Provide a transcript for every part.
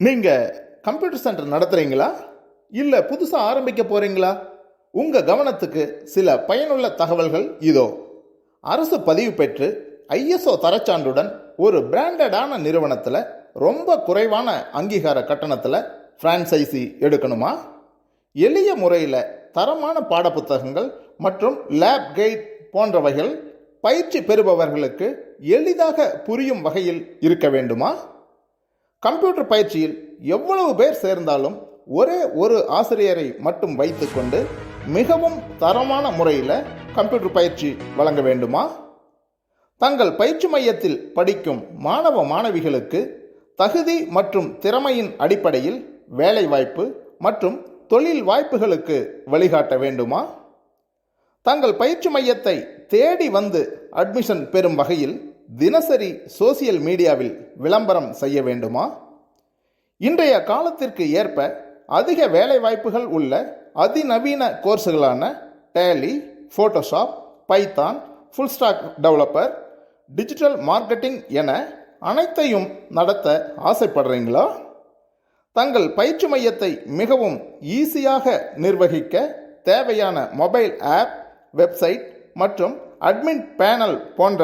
நீங்கள் computer centre நடத்துகிறீங்களா இல்லை புதுசாக ஆரம்பிக்க போகிறீங்களா? உங்கள் கவனத்துக்கு சில பயனுள்ள தகவல்கள் இதோ. அரசு பதிவு பெற்று ஐஎஸ்ஓ தரச்சான்றுடன் ஒரு பிராண்டடான நிறுவனத்தில் ரொம்ப குறைவான அங்கீகார கட்டணத்தில் ஃப்ரான்சைசி எடுக்கணுமா? எளிய முறையில் தரமான பாடப்புத்தகங்கள் மற்றும் லேப் கைட் போன்றவைகள் பயிற்சி பெறுபவர்களுக்கு எளிதாக புரியும் வகையில் இருக்க வேண்டுமா? கம்ப்யூட்டர் பயிற்சியில் எவ்வளவு பேர் சேர்ந்தாலும் ஒரே ஒரு ஆசிரியரை மட்டும் வைத்துக்கொண்டு மிகவும் தரமான முறையில் கம்ப்யூட்டர் பயிற்சி வழங்க வேண்டுமா? தங்கள் பயிற்சி மையத்தில் படிக்கும் மாணவ மாணவிகளுக்கு தகுதி மற்றும் திறமையின் அடிப்படையில் வேலைவாய்ப்பு மற்றும் தொழில் வாய்ப்புகளுக்கு வழிகாட்ட வேண்டுமா? தங்கள் பயிற்சி மையத்தை தேடி வந்து அட்மிஷன் பெறும் வகையில் தினசரி சோசியல் மீடியாவில் விளம்பரம் செய்ய வேண்டுமா? இன்றைய காலத்திற்கு ஏற்ப அதிக வேலைவாய்ப்புகள் உள்ள அதிநவீன கோர்ஸுகளான Tally, Photoshop, Python, full stack developer, digital marketing என அனைத்தையும் நடத்த ஆசைப்படுறீங்களா? தங்கள் பயிற்சி மையத்தை மிகவும் ஈஸியாக நிர்வகிக்க தேவையான மொபைல் ஆப், வெப்சைட் மற்றும் அட்மின் பேனல் போன்ற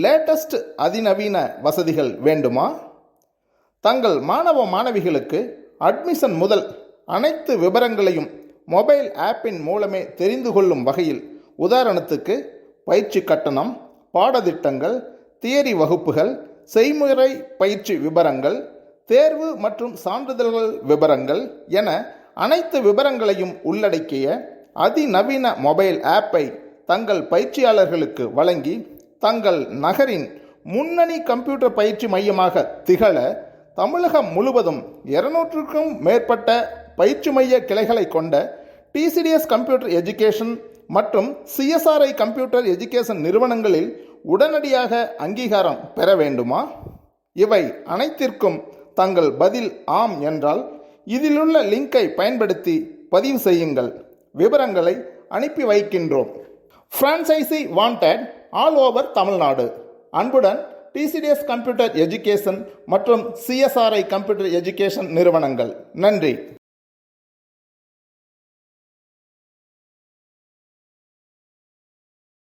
லேட்டஸ்ட் அதிநவீன வசதிகள் வேண்டுமா? தங்கள் மாணவ மாணவிகளுக்கு அட்மிஷன் முதல் அனைத்து விவரங்களையும் மொபைல் ஆப்பின் மூலமே தெரிந்து கொள்ளும் வகையில், உதாரணத்துக்கு பயிற்சி கட்டணம், பாடத்திட்டங்கள், தியரி வகுப்புகள், செய்முறை பயிற்சி விவரங்கள், தேர்வு மற்றும் சான்றிதழ்கள் விவரங்கள் என அனைத்து விவரங்களையும் உள்ளடக்கிய அதிநவீன மொபைல் ஆப்பை தங்கள் பயிற்சியாளர்களுக்கு வழங்கி தங்கள் நகரின் முன்னணி கம்ப்யூட்டர் பயிற்சி மையமாக திகழ தமிழகம் முழுவதும் 200க்கும் மேற்பட்ட பயிற்சி மைய கிளைகளை கொண்ட டிசிடிஎஸ் கம்ப்யூட்டர் எஜுகேஷன் மற்றும் சிஎஸ்ஆர்ஐ கம்ப்யூட்டர் எஜுகேஷன் நிறுவனங்களில் உடனடியாக அங்கீகாரம் பெற வேண்டுமா? இவை அனைத்திற்கும் தங்கள் பதில் ஆம் என்றால் இதிலுள்ள லிங்கை பயன்படுத்தி பதிவு செய்யுங்கள். விவரங்களை அனுப்பி வைக்கின்றோம். Franchisee wanted all over Tamil Nadu. அன்புடன் டிசிடிஎஸ் கம்ப்யூட்டர் எஜுகேஷன் மற்றும் சிஎஸ்ஆர்ஐ கம்ப்யூட்டர் எஜுகேஷன் நிறுவனங்கள். நன்றி.